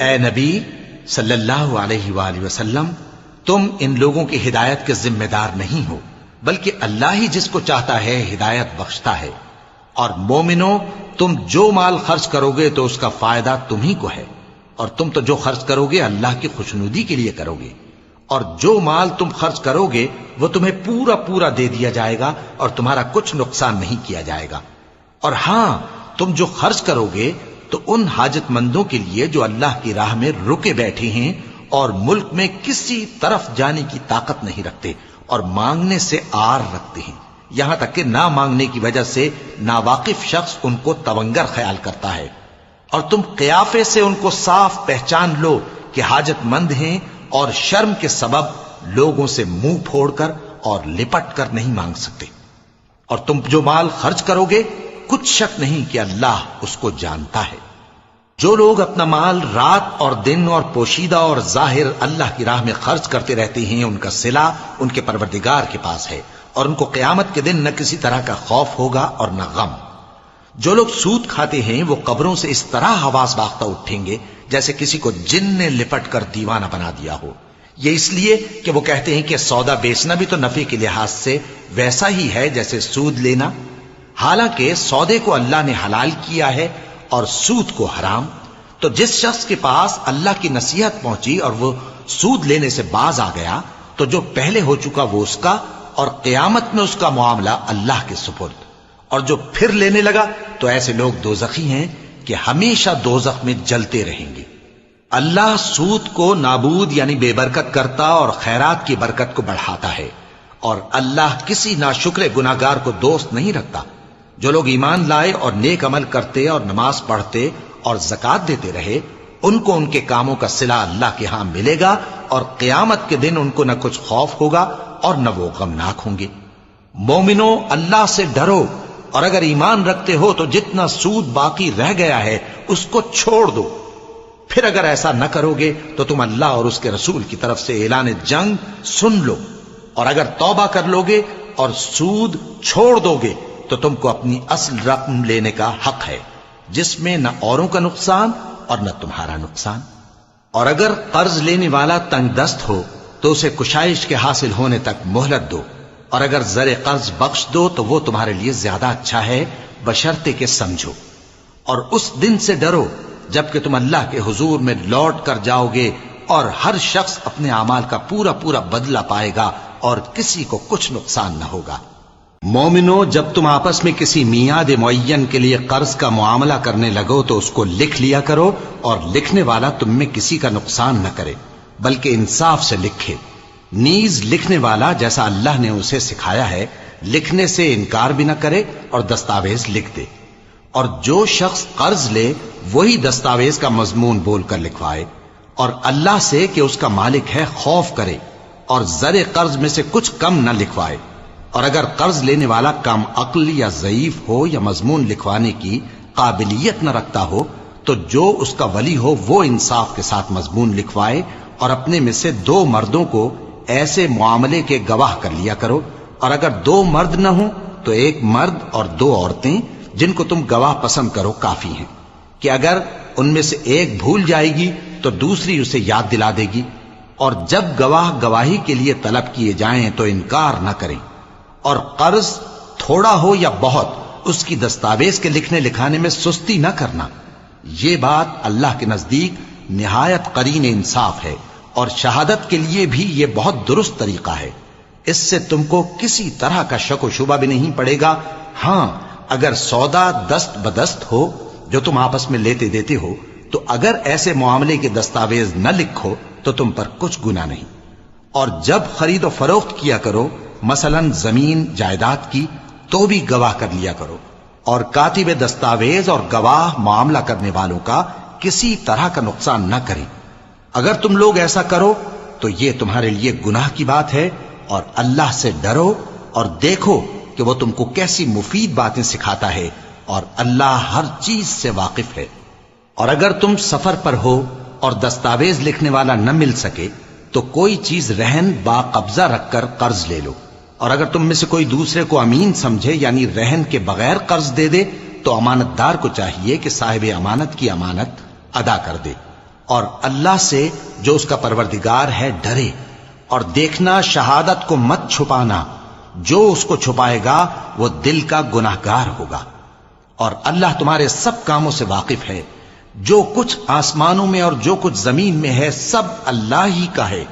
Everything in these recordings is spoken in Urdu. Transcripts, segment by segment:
اے نبی صلی اللہ علیہ وآلہ وسلم، تم ان لوگوں کی ہدایت کے ذمہ دار نہیں ہو، بلکہ اللہ ہی جس کو چاہتا ہے ہدایت بخشتا ہے۔ اور مومنو، تم جو مال خرچ کرو گے تو اس کا فائدہ تمہیں کو ہے، اور تم تو جو خرچ کرو گے اللہ کی خوشنودی کے لیے کرو گے، اور جو مال تم خرچ کرو گے وہ تمہیں پورا پورا دے دیا جائے گا اور تمہارا کچھ نقصان نہیں کیا جائے گا۔ اور ہاں، تم جو خرچ کرو گے تو ان حاجت مندوں کے لیے جو اللہ کی راہ میں رکے بیٹھے ہیں اور ملک میں کسی طرف جانے کی طاقت نہیں رکھتے اور مانگنے سے آر رکھتے ہیں، یہاں تک کہ نہ مانگنے کی وجہ سے ناواقف شخص ان کو تونگر خیال کرتا ہے، اور تم قیافے سے ان کو صاف پہچان لو کہ حاجت مند ہیں، اور شرم کے سبب لوگوں سے منہ پھوڑ کر اور لپٹ کر نہیں مانگ سکتے۔ اور تم جو مال خرچ کرو گے کچھ شک نہیں کہ اللہ اس کو جانتا ہے۔ جو لوگ اپنا مال رات اور دن اور پوشیدہ اور ظاہر اللہ کی راہ میں خرچ کرتے رہتے ہیں، ان کا صلہ ان کے پروردگار کے پاس ہے، اور ان کو قیامت کے دن نہ کسی طرح کا خوف ہوگا اور نہ غم۔ جو لوگ سود کھاتے ہیں وہ قبروں سے اس طرح حواس باختہ اٹھیں گے جیسے کسی کو جن نے لپٹ کر دیوانہ بنا دیا ہو، یہ اس لیے کہ وہ کہتے ہیں کہ سودا بیچنا بھی تو نفع کے لحاظ سے ویسا ہی ہے جیسے سود لینا، حالانکہ سودے کو اللہ نے حلال کیا ہے اور سود کو حرام۔ تو جس شخص کے پاس اللہ کی نصیحت پہنچی اور وہ سود لینے سے باز آ گیا تو جو پہلے ہو چکا وہ اس کا، اور قیامت میں اس کا معاملہ اللہ کے سپرد۔ اور جو پھر لینے لگا تو ایسے لوگ دوزخی ہیں کہ ہمیشہ دوزخ میں جلتے رہیں گے۔ اللہ سود کو نابود یعنی بے برکت کرتا اور خیرات کی برکت کو بڑھاتا ہے، اور اللہ کسی ناشکر گناہگار کو دوست نہیں رکھتا۔ جو لوگ ایمان لائے اور نیک عمل کرتے اور نماز پڑھتے اور زکوٰۃ دیتے رہے، ان کو ان کے کاموں کا صلہ اللہ کے ہاں ملے گا، اور قیامت کے دن ان کو نہ کچھ خوف ہوگا اور نہ وہ غمناک ہوں گے۔ مومنو، اللہ سے ڈرو، اور اگر ایمان رکھتے ہو تو جتنا سود باقی رہ گیا ہے اس کو چھوڑ دو۔ پھر اگر ایسا نہ کرو گے تو تم اللہ اور اس کے رسول کی طرف سے اعلان جنگ سن لو، اور اگر توبہ کر لو گے اور سود چھوڑ دو گے تو تم کو اپنی اصل رقم لینے کا حق ہے، جس میں نہ اوروں کا نقصان اور نہ تمہارا نقصان۔ اور اگر قرض لینے والا تنگ دست ہو تو اسے کشائش کے حاصل ہونے تک مہلت دو، اور اگر زر قرض بخش دو تو وہ تمہارے لیے زیادہ اچھا ہے، بشرطے کہ سمجھو۔ اور اس دن سے ڈرو جبکہ تم اللہ کے حضور میں لوٹ کر جاؤ گے، اور ہر شخص اپنے اعمال کا پورا پورا بدلہ پائے گا اور کسی کو کچھ نقصان نہ ہوگا۔ مومنو، جب تم آپس میں کسی میعاد معین کے لیے قرض کا معاملہ کرنے لگو تو اس کو لکھ لیا کرو، اور لکھنے والا تم میں کسی کا نقصان نہ کرے بلکہ انصاف سے لکھے۔ نیز لکھنے والا جیسا اللہ نے اسے سکھایا ہے لکھنے سے انکار بھی نہ کرے اور دستاویز لکھ دے۔ اور جو شخص قرض لے وہی دستاویز کا مضمون بول کر لکھوائے، اور اللہ سے کہ اس کا مالک ہے خوف کرے، اور زر قرض میں سے کچھ کم نہ لکھوائے۔ اور اگر قرض لینے والا کم عقل یا ضعیف ہو یا مضمون لکھوانے کی قابلیت نہ رکھتا ہو تو جو اس کا ولی ہو وہ انصاف کے ساتھ مضمون لکھوائے، اور اپنے میں سے 2 مردوں کو ایسے معاملے کے گواہ کر لیا کرو، اور اگر 2 مرد نہ ہوں تو 1 مرد اور 2 عورتیں جن کو تم گواہ پسند کرو کافی ہیں، کہ اگر ان میں سے ایک بھول جائے گی تو دوسری اسے یاد دلا دے گی۔ اور جب گواہ گواہی کے لیے طلب کیے جائیں تو انکار نہ کریں۔ اور قرض تھوڑا ہو یا بہت اس کی دستاویز کے لکھنے لکھانے میں سستی نہ کرنا، یہ بات اللہ کے نزدیک نہایت قرین انصاف ہے، اور شہادت کے لیے بھی یہ بہت درست طریقہ ہے۔ اس سے تم کو کسی طرح کا شک و شبہ بھی نہیں پڑے گا۔ ہاں، اگر سودا دست بدست ہو جو تم آپس میں لیتے دیتے ہو تو اگر ایسے معاملے کے دستاویز نہ لکھو تو تم پر کچھ گناہ نہیں۔ اور جب خرید و فروخت کیا کرو، مثلا زمین جائیداد کی، تو بھی گواہ کر لیا کرو، اور کاتب دستاویز اور گواہ معاملہ کرنے والوں کا کسی طرح کا نقصان نہ کریں۔ اگر تم لوگ ایسا کرو تو یہ تمہارے لیے گناہ کی بات ہے، اور اللہ سے ڈرو اور دیکھو کہ وہ تم کو کیسی مفید باتیں سکھاتا ہے، اور اللہ ہر چیز سے واقف ہے۔ اور اگر تم سفر پر ہو اور دستاویز لکھنے والا نہ مل سکے تو کوئی چیز رہن با قبضہ رکھ کر قرض لے لو، اور اگر تم میں سے کوئی دوسرے کو امین سمجھے یعنی رہن کے بغیر قرض دے دے تو امانت دار کو چاہیے کہ صاحب امانت کی امانت ادا کر دے، اور اللہ سے جو اس کا پروردگار ہے ڈرے، اور دیکھنا شہادت کو مت چھپانا، جو اس کو چھپائے گا وہ دل کا گناہگار ہوگا، اور اللہ تمہارے سب کاموں سے واقف ہے۔ جو کچھ آسمانوں میں اور جو کچھ زمین میں ہے سب اللہ ہی کا ہے۔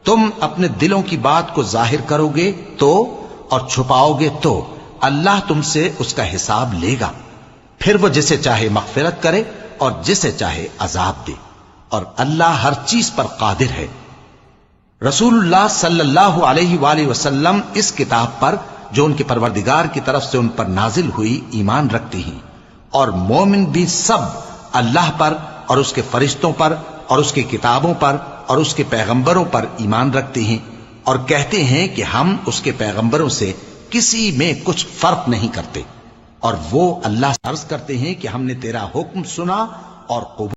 تم اپنے دلوں کی بات کو ظاہر کرو گے تو اور چھپاؤ گے تو اللہ تم سے اس کا حساب لے گا، پھر وہ جسے چاہے مغفرت کرے اور جسے چاہے عذاب دے، اور اللہ ہر چیز پر قادر ہے۔ رسول اللہ صلی اللہ علیہ وآلہ وسلم اس کتاب پر جو ان کے پروردگار کی طرف سے ان پر نازل ہوئی ایمان رکھتی ہیں، اور مومن بھی سب اللہ پر اور اس کے فرشتوں پر اور اس کی کتابوں پر اور اس کے پیغمبروں پر ایمان رکھتے ہیں، اور کہتے ہیں کہ ہم اس کے پیغمبروں سے کسی میں کچھ فرق نہیں کرتے، اور وہ اللہ سے عرض کرتے ہیں کہ ہم نے تیرا حکم سنا اور قبول